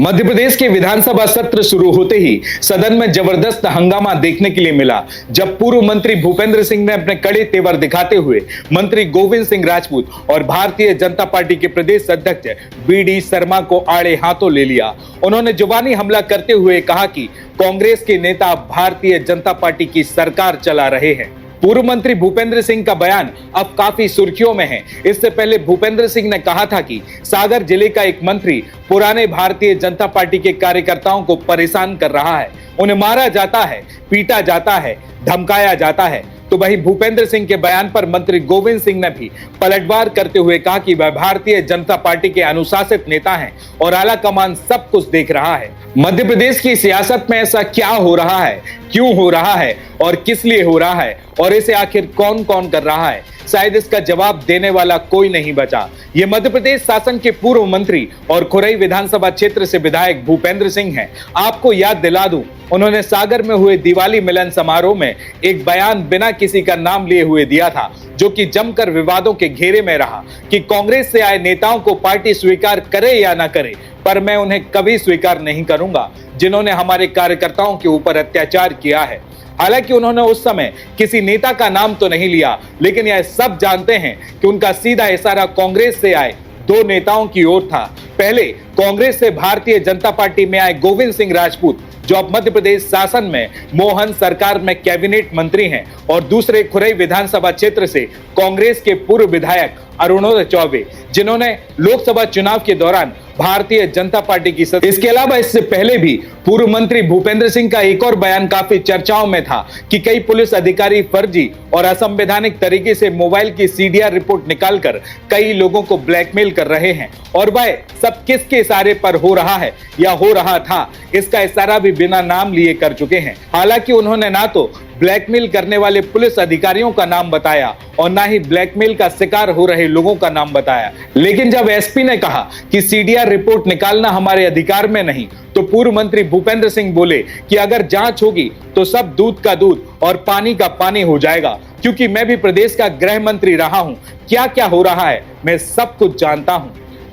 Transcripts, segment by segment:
मध्य प्रदेश के विधानसभा सत्र शुरू होते ही सदन में जबरदस्त हंगामा देखने के लिए मिला, जब पूर्व मंत्री भूपेंद्र सिंह ने अपने कड़े तेवर दिखाते हुए मंत्री गोविंद सिंह राजपूत और भारतीय जनता पार्टी के प्रदेश अध्यक्ष बीडी शर्मा को आड़े हाथों ले लिया। उन्होंने जुबानी हमला करते हुए कहा कि कांग्रेस के नेता भारतीय जनता पार्टी की सरकार चला रहे हैं। पूर्व मंत्री भूपेंद्र सिंह का बयान अब काफी सुर्खियों में है। इससे पहले भूपेंद्र सिंह ने कहा था कि सागर जिले का एक मंत्री पुराने भारतीय जनता पार्टी के कार्यकर्ताओं को परेशान कर रहा है, उन्हें मारा जाता है, पीटा जाता है, धमकाया जाता है। तो वही भूपेंद्र सिंह के बयान पर मंत्री गोविंद सिंह ने भी पलटवार करते हुए कहा कि वह भारतीय जनता पार्टी के अनुशासित नेता हैं और आला कमान सब कुछ देख रहा है। मध्य प्रदेश की सियासत में ऐसा क्या हो रहा है, क्यों हो रहा है और किस लिए हो रहा है और इसे आखिर कौन कौन कर रहा है, शायद इसका जवाब देने वाला कोई नहीं बचा। ये मध्य प्रदेश शासन के पूर्व मंत्री और खुरई विधानसभा क्षेत्र से विधायक भूपेंद्र सिंह हैं। आपको याद दिला दूं, उन्होंने सागर में हुए दिवाली मिलन समारोह में एक बयान बिना किसी का नाम लिए हुए दिया था, जो कि जमकर विवादों के घेरे में रहा कि कांग्रेस से आए नेताओं को पार्टी स्वीकार करे या ना करे, पर मैं उन्हें कभी स्वीकार नहीं करूंगा जिन्होंने हमारे कार्यकर्ताओं के ऊपर अत्याचार किया है। हालांकि उन्होंने उस समय किसी नेता का नाम तो नहीं लिया, लेकिन यह सब जानते हैं कि उनका सीधा इशारा कांग्रेस से आए दो नेताओं की ओर था। पहले कांग्रेस से भारतीय जनता पार्टी में आए गोविंद सिंह राजपूत, जो अब मध्य प्रदेश शासन में मोहन सरकार में कैबिनेट मंत्री हैं, और दूसरे खुरई विधानसभा क्षेत्र से कांग्रेस के पूर्व विधायक अरुणोदय चौबे, जिन्होंने लोकसभा चुनाव के दौरान भारतीय जनता पार्टी की इसके अलावा इससे पहले भी पूर्व मंत्री भूपेंद्र सिंह का एक और बयान काफी चर्चाओं में था कि कई पुलिस अधिकारी फर्जी और असंवैधानिक तरीके से मोबाइल की सीडीआर रिपोर्ट निकालकर कई लोगों को ब्लैकमेल कर रहे हैं, और वह सब किसके इशारे पर हो रहा है या हो रहा था, इसका इशारा भी बिना नाम लिए कर चुके हैं। हालांकि उन्होंने ना तो ब्लैकमेल करने वाले पुलिस अधिकारियों का नाम बताया और ना ही ब्लैकमेल का शिकार हो रहे लोगों का नाम बताया। लेकिन जब एसपी ने कहा कि सीडीआर रिपोर्ट निकालना हमारे अधिकार में नहीं, तो पूर्व मंत्री भूपेंद्र सिंह बोले कि अगर जांच होगी तो सब दूध का दूध और पानी का पानी हो जाएगा, क्योंकि मैं भी प्रदेश का गृह मंत्री रहा हूं, क्या क्या हो रहा है मैं सब कुछ जानता हूं।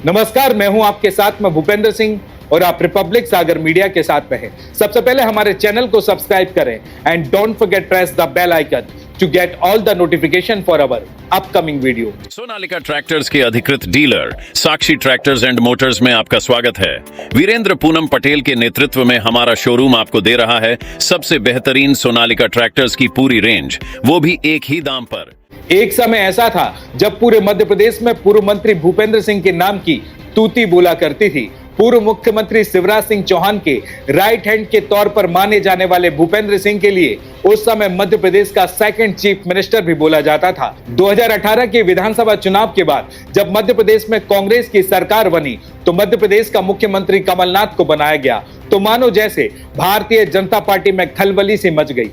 नमस्कार, मैं हूं आपके साथ में भूपेंद्र सिंह और आप रिपब्लिक सागर मीडिया के साथ में हैं। सबसे पहले हमारे चैनल को सब्सक्राइब करें and don't forget press the bell icon to get all the notification for our upcoming video. Sonalika tractors के अधिकृत dealer Sakshi tractors and motors में आपका स्वागत है। वीरेंद्र पूनम पटेल के नेतृत्व में हमारा शोरूम आपको दे रहा है सबसे बेहतरीन सोनालिका ट्रैक्टर्स की पूरी रेंज, वो भी एक ही दाम पर। एक समय ऐसा था जब पूरे मध्य प्रदेश में पूर्व मंत्री भूपेंद्र सिंह के नाम की तूती बोला करती थी। पूर्व मुख्यमंत्री शिवराज सिंह चौहान के राइट हैंड के तौर पर माने जाने वाले भूपेंद्र सिंह के लिए उस समय मध्य प्रदेश का सेकंड चीफ मिनिस्टर भी बोला जाता था। 2018 के विधानसभा चुनाव के बाद जब मध्य प्रदेश में कांग्रेस की सरकार बनी, तो मध्य प्रदेश का मुख्यमंत्री कमलनाथ को बनाया गया, तो मानो जैसे भारतीय जनता पार्टी में खलबली सी मच गई।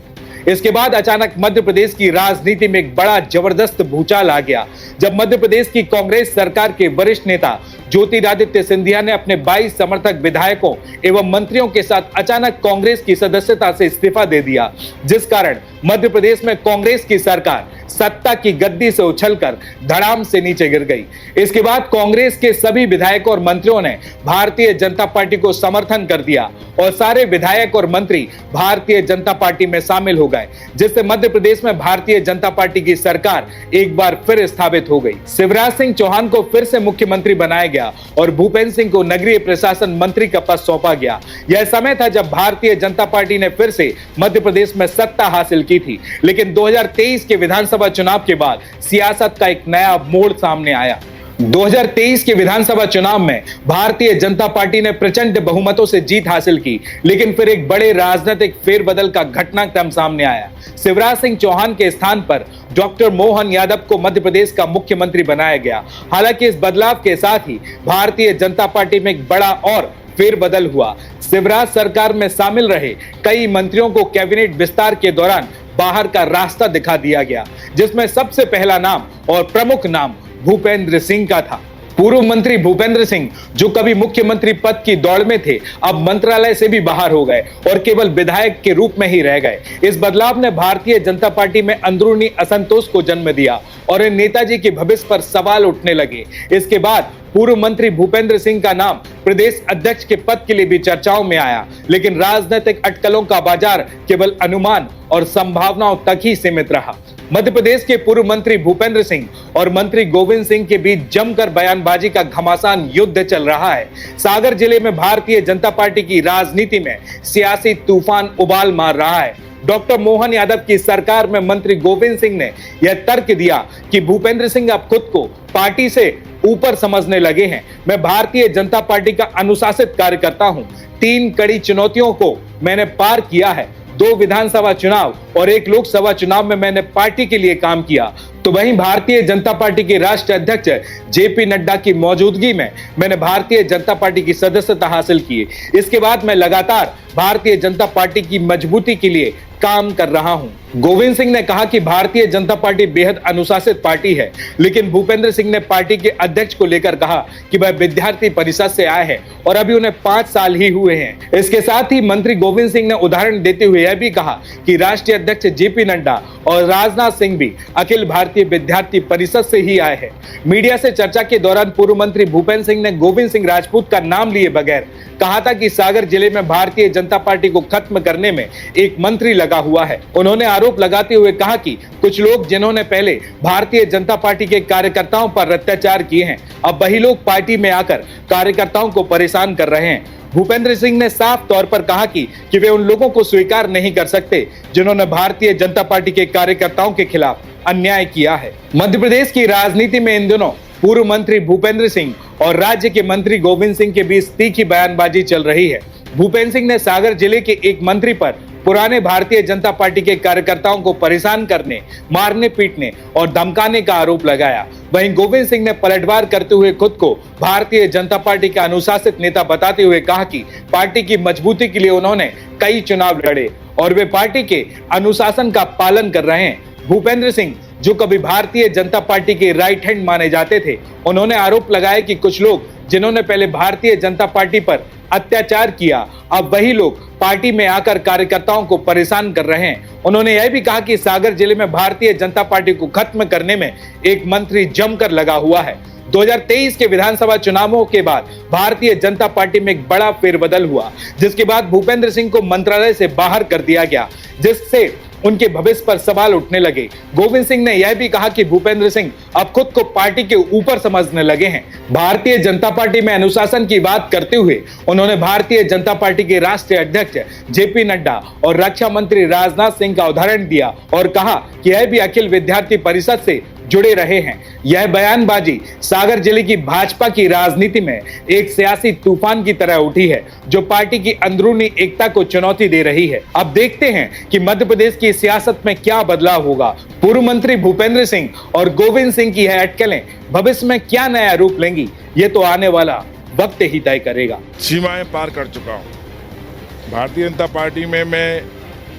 इसके बाद अचानक मध्य प्रदेश की राजनीति में एक बड़ा जबरदस्त भूचाल आ गया, जब मध्य प्रदेश की कांग्रेस सरकार के वरिष्ठ नेता ज्योतिरादित्य सिंधिया ने अपने 22 समर्थक विधायकों एवं मंत्रियों के साथ अचानक कांग्रेस की सदस्यता से इस्तीफा दे दिया, जिस कारण मध्य प्रदेश में कांग्रेस की सरकार सत्ता की गद्दी से उछलकर धड़ाम से नीचे गिर गई। इसके बाद कांग्रेस के सभी विधायकों और मंत्रियों ने भारतीय जनता पार्टी को समर्थन कर दिया और सारे विधायक और मंत्री भारतीय जनता पार्टी में शामिल हो गए, जिससे मध्य प्रदेश में भारतीय जनता पार्टी की सरकार एक बार फिर स्थापित हो गई। शिवराज सिंह चौहान को फिर से मुख्यमंत्री बनाया गया और भूपेंद्र सिंह को नगरीय प्रशासन मंत्री का पद सौंपा गया। यह समय था जब भारतीय जनता पार्टी ने फिर से मध्य प्रदेश में सत्ता हासिल की थी, लेकिन 2023 के विधानसभा चुनाव के बाद सियासत का एक नया मोड़ सामने आया। 2023 के विधानसभा चुनाव में भारतीय जनता पार्टी ने प्रचंड बहुमतों से जीत हासिल की, लेकिन फिर एक बड़े राजनीतिक फेरबदल का घटनाक्रम सामने आया। शिवराज सिंह चौहान के स्थान पर डॉक्टर मोहन यादव को मध्य प्रदेश का मुख्यमंत्री बनाया गया। हालांकि इस बदलाव के साथ ही भारतीय जनता पार्टी में एक बड़ा और फेरबदल हुआ। शिवराज सरकार में शामिल रहे कई मंत्रियों को कैबिनेट विस्तार के दौरान बाहर का रास्ता दिखा दिया गया, जिसमें सबसे पहला नाम और प्रमुख नाम भूपेंद्र सिंह का था। पूर्व मंत्री भूपेंद्र सिंह, जो कभी मुख्यमंत्री पद की दौड़ में थे, अब मंत्रालय से भी बाहर हो गए और केवल विधायक के रूप में ही रह गए। इस बदलाव ने भारतीय जनता पार्टी में अंदरूनी असंतोष को जन्म दिया और इन नेताजी के भविष्य पर सवाल उठने लगे। इसके बाद पूर्व मंत्री भूपेंद्र सिंह का नाम प्रदेश अध्यक्ष के पद के लिए भी चर्चाओं में आया, लेकिन राजनीतिक अटकलों का बाजार केवल अनुमान और संभावनाओं तक ही सीमित रहा। मध्य प्रदेश के पूर्व मंत्री भूपेंद्र सिंह और मंत्री गोविंद सिंह के बीच जमकर बयानबाजी का घमासान युद्ध चल रहा है। सागर जिले में भारतीय जनता पार्टी की राजनीति में सियासी तूफान उबाल मार रहा है। डॉक्टर मोहन यादव की सरकार में मंत्री गोविंद सिंह ने यह तर्क दिया कि भूपेंद्र सिंह अब खुद को पार्टी से ऊपर समझने लगे हैं। मैं भारतीय जनता पार्टी का अनुशासित कार्यकर्ता हूं। 3 कड़ी चुनौतियों को मैंने पार किया है। 2 विधानसभा चुनाव और 1 लोकसभा चुनाव में मैंने पार्टी के लिए काम किया। तो वहीं भारतीय जनता पार्टी के राष्ट्रीय अध्यक्ष जेपी नड्डा की मौजूदगी में मैंने भारतीय जनता पार्टी की सदस्यता हासिल की। इसके बाद मैं लगातार भारतीय जनता पार्टी की मजबूती के लिए काम कर रहा हूं। गोविंद सिंह ने कहा कि भारतीय जनता पार्टी बेहद अनुशासित पार्टी है, लेकिन भूपेंद्र सिंह ने पार्टी के अध्यक्ष को लेकर कहा कि वह विद्यार्थी परिषद से आए हैं और अभी उन्हें 5 साल ही हुए हैं। इसके साथ ही मंत्री गोविंद सिंह ने उदाहरण देते हुए यह भी कहा कि राष्ट्रीय अध्यक्ष जेपी नड्डा और राजनाथ सिंह भी अखिल भारतीय विद्यार्थी परिषद से ही आए हैं। मीडिया से चर्चा के दौरान पूर्व मंत्री भूपेंद्र सिंह ने गोविंद सिंह राजपूत का नाम लिए बगैर कहा था कि सागर जिले में भारतीय जनता पार्टी को खत्म करने में एक मंत्री लगा हुआ है। उन्होंने आरोप लगाते हुए कहा कि कुछ लोग जिन्होंने पहले भारतीय जनता पार्टी के कार्यकर्ताओं पर अत्याचार किए हैं, अब वही लोग पार्टी में आकर कार्यकर्ताओं को परेशान कर रहे हैं। भूपेंद्र सिंह ने साफ तौर पर कहा कि वे उन लोगों को स्वीकार नहीं कर सकते जिन्होंने भारतीय जनता पार्टी के कार्यकर्ताओं के खिलाफ अन्याय किया है। मध्य प्रदेश की राजनीति में इन दिनों पूर्व मंत्री भूपेंद्र सिंह और राज्य के मंत्री गोविंद सिंह के बीच तीखी बयानबाजी चल रही है। भूपेंद्र सिंह ने सागर जिले के एक मंत्री पर पुराने भारतीय जनता पार्टी के कार्यकर्ताओं को परेशान करने, मारने, पीटने और धमकाने का आरोप लगाया। वहीं गोविंद सिंह ने पलटवार करते हुए खुद को भारतीय जनता पार्टी का अनुशासित नेता बताते हुए कहा कि पार्टी की मजबूती के लिए उन्होंने कई चुनाव लड़े और वे पार्टी के अनुशासन का पालन कर रहे हैं। भूपेंद्र सिंह जो कभी भारतीय जनता पार्टी के राइट हैंड माने जाते थे, उन्होंने आरोप लगाया कि कुछ लोग जिन्होंने पहले भारतीय जनता पार्टी पर अत्याचार किया, अब वही लोग पार्टी में आकर कार्यकर्ताओं को परेशान कर रहे हैं। उन्होंने यह भी कहा कि सागर जिले में भारतीय जनता पार्टी को खत्म करने में एक मंत्री जमकर लगा हुआ है। 2023 के विधानसभा चुनावों के बाद भारतीय जनता पार्टी में एक बड़ा फेरबदल हुआ, जिसके बाद भूपेंद्र सिंह को मंत्रालय से बाहर कर दिया गया, जिससे उनके भविष्य पर सवाल उठने लगे। गोविंद सिंह ने यह भी कहा कि भूपेंद्र सिंह अब खुद को पार्टी के ऊपर समझने लगे हैं। भारतीय जनता पार्टी में अनुशासन की बात करते हुए उन्होंने भारतीय जनता पार्टी के राष्ट्रीय अध्यक्ष जेपी नड्डा और रक्षा मंत्री राजनाथ सिंह का उदाहरण दिया और कहा कि यह भी अखिल विद्यार्थी परिषद से जुड़े रहे हैं। यह बयानबाजी सागर जिले की भाजपा की राजनीति में एक सियासी तूफान की तरह उठी है, जो पार्टी की अंदरूनी एकता को चुनौती दे रही है। अब देखते हैं कि मध्य प्रदेश की सियासत में क्या बदलाव होगा। पूर्व मंत्री भूपेंद्र सिंह और गोविंद सिंह की यह अटकलें भविष्य में क्या नया रूप लेंगी, ये तो आने वाला वक्त ही तय करेगा। सीमाएं पार कर चुका हूँ। भारतीय जनता पार्टी में मैं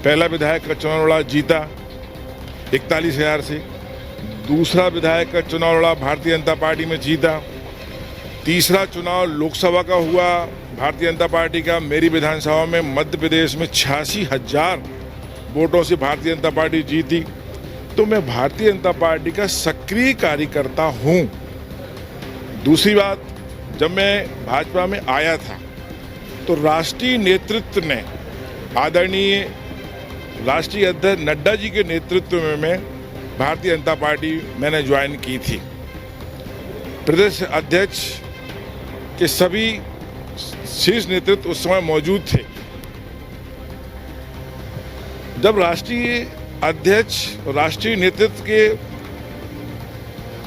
पहला विधायक का चुनाव लड़ा, जीता 41,000 से। दूसरा विधायक का चुनाव लड़ा, भारतीय जनता पार्टी में जीता। तीसरा चुनाव लोकसभा का हुआ भारतीय जनता पार्टी का, मेरी विधानसभा में मध्य प्रदेश में 86,000 वोटों से भारतीय जनता पार्टी जीती। तो मैं भारतीय जनता पार्टी का सक्रिय कार्यकर्ता हूँ। दूसरी बात, जब मैं भाजपा में आया था तो राष्ट्रीय नेतृत्व ने, आदरणीय राष्ट्रीय अध्यक्ष नड्डा जी के नेतृत्व में मैं भारतीय जनता पार्टी मैंने ज्वाइन की थी। प्रदेश अध्यक्ष के सभी शीर्ष नेतृत्व उस समय मौजूद थे। जब राष्ट्रीय अध्यक्ष और राष्ट्रीय नेतृत्व के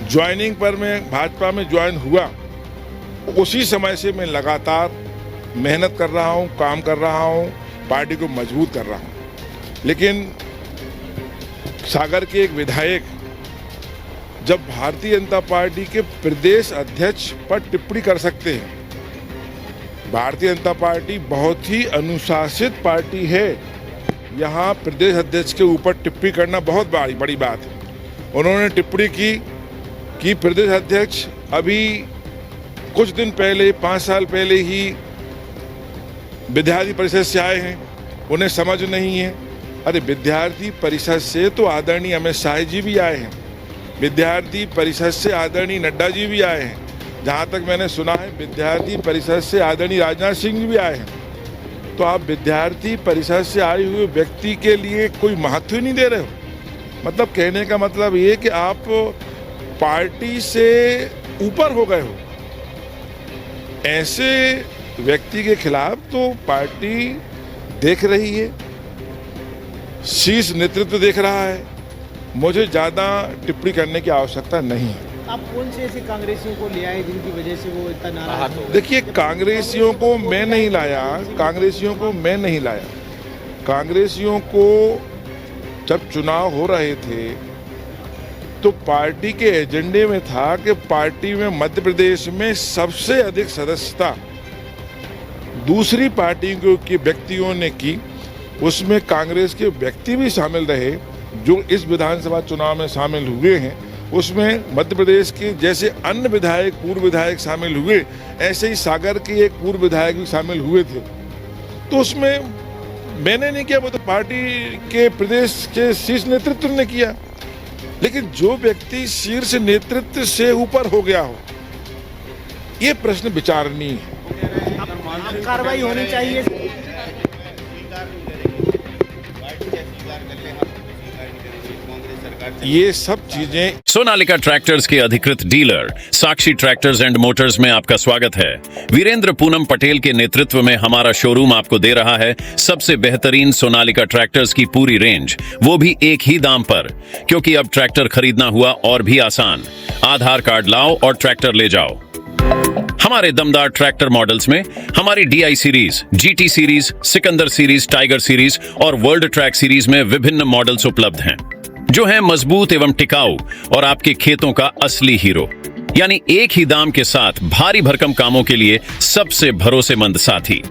ज्वाइनिंग पर मैं भाजपा में ज्वाइन हुआ, उसी समय से मैं लगातार मेहनत कर रहा हूँ, काम कर रहा हूँ, पार्टी को मजबूत कर रहा हूँ। लेकिन सागर के एक विधायक जब भारतीय जनता पार्टी के प्रदेश अध्यक्ष पर टिप्पणी कर सकते हैं। भारतीय जनता पार्टी बहुत ही अनुशासित पार्टी है। यहाँ प्रदेश अध्यक्ष के ऊपर टिप्पणी करना बहुत बड़ी बात है। उन्होंने टिप्पणी की कि प्रदेश अध्यक्ष अभी कुछ दिन पहले, 5 साल पहले ही विद्यार्थी परिषद से आए हैं, उन्हें समझ नहीं है। अरे विद्यार्थी परिषद से तो आदरणीय अमित शाह जी भी आए हैं, विद्यार्थी परिषद से आदरणीय नड्डा जी भी आए हैं, जहाँ तक मैंने सुना है विद्यार्थी परिषद से आदरणीय राजनाथ सिंह जी भी आए हैं, तो आप विद्यार्थी परिषद से आए हुए व्यक्ति के लिए कोई महत्व ही नहीं दे रहे हो। मतलब कहने का मतलब ये कि आप पार्टी से ऊपर हो गए हो। ऐसे व्यक्ति के खिलाफ तो पार्टी देख रही है, शीर्ष नेतृत्व देख रहा है। मुझे ज़्यादा टिप्पणी करने की आवश्यकता नहीं है। आप कौन से ऐसे कांग्रेसियों को ले आए जिनकी वजह से वो इतना नाराज हो? देखिए, कांग्रेसियों को मैं नहीं लाया, कांग्रेसियों को मैं नहीं लाया। कांग्रेसियों को जब चुनाव हो रहे थे तो पार्टी के एजेंडे में था कि पार्टी में मध्य प्रदेश में सबसे अधिक सदस्यता दूसरी पार्टियों के व्यक्तियों ने की, उसमें कांग्रेस के व्यक्ति भी शामिल रहे जो इस विधानसभा चुनाव में शामिल हुए हैं। उसमें मध्य प्रदेश के जैसे अन्य विधायक, पूर्व विधायक शामिल हुए, ऐसे ही सागर के एक पूर्व विधायक भी शामिल हुए थे। तो उसमें मैंने नहीं किया, वो तो पार्टी के प्रदेश के शीर्ष नेतृत्व ने किया। लेकिन जो व्यक्ति शीर्ष नेतृत्व से ऊपर हो गया हो, ये प्रश्न विचारणीय है। अब कार्रवाई होनी चाहिए। ये सब चीजें सोनालिका ट्रैक्टर्स के अधिकृत dealer Sakshi tractors and motors में आपका स्वागत है। वीरेंद्र पूनम पटेल के नेतृत्व में हमारा शोरूम आपको दे रहा है सबसे बेहतरीन सोनालिका ट्रैक्टर्स की पूरी रेंज, वो भी एक ही दाम पर। क्योंकि अब ट्रैक्टर खरीदना हुआ और भी आसान। आधार कार्ड लाओ और ट्रैक्टर ले जाओ। हमारे दमदार ट्रैक्टर मॉडल्स में हमारी DI series, GT series, Sikandar series, tiger series और वर्ल्ड ट्रैक सीरीज में विभिन्न मॉडल्स उपलब्ध हैं जो हैं मजबूत एवं टिकाऊ और आपके खेतों का असली हीरो। यानी एक ही दाम के साथ भारी भरकम कामों के लिए सबसे भरोसेमंद साथी।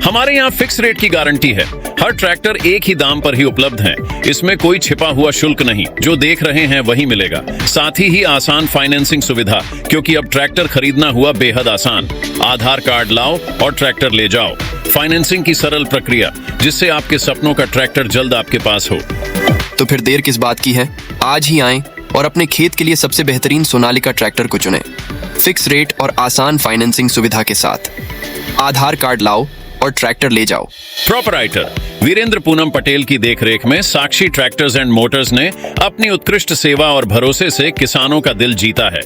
हमारे यहाँ फिक्स रेट की गारंटी है। हर ट्रैक्टर एक ही दाम पर ही उपलब्ध है। इसमें कोई छिपा हुआ शुल्क नहीं, जो देख रहे हैं वही मिलेगा। साथ ही आसान फाइनेंसिंग सुविधा, क्योंकि अब ट्रैक्टर खरीदना हुआ बेहद आसान। आधार कार्ड लाओ और ट्रैक्टर ले जाओ। फाइनेंसिंग की सरल प्रक्रिया, जिससे आपके सपनों का ट्रैक्टर जल्द आपके पास हो। तो फिर देर किस बात की है? आज ही आएं और अपने खेत के लिए सबसे बेहतरीन सोनालिका ट्रैक्टर को चुनें। फिक्स रेट और आसान फाइनेंसिंग सुविधा के साथ। आधार कार्ड लाओ और ट्रैक्टर ले जाओ। प्रोपराइटर वीरेंद्र पूनम पटेल की देखरेख में साक्षी ट्रैक्टर्स एंड मोटर्स ने अपनी उत्कृष्ट सेवा और भरोसे से किसानों का दिल जीता है।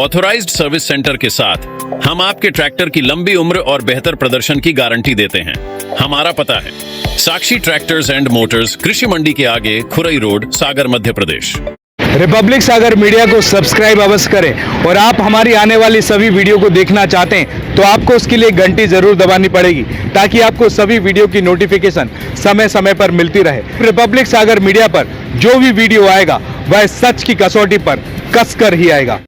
ऑथोराइज्ड सर्विस सेंटर के साथ हम आपके ट्रैक्टर की लंबी उम्र और बेहतर प्रदर्शन की गारंटी देते हैं। हमारा पता है साक्षी ट्रैक्टर्स एंड मोटर्स, कृषि मंडी के आगे, खुरई रोड, सागर, मध्य प्रदेश। रिपब्लिक सागर मीडिया को सब्सक्राइब अवश्य करें और आप हमारी आने वाली सभी वीडियो को देखना चाहते हैं तो आपको उसके लिए घंटी जरूर दबानी पड़ेगी, ताकि आपको सभी वीडियो की नोटिफिकेशन समय समय पर मिलती रहे। रिपब्लिक सागर मीडिया पर जो भी वीडियो आएगा वह सच की कसौटी पर कसकर ही आएगा।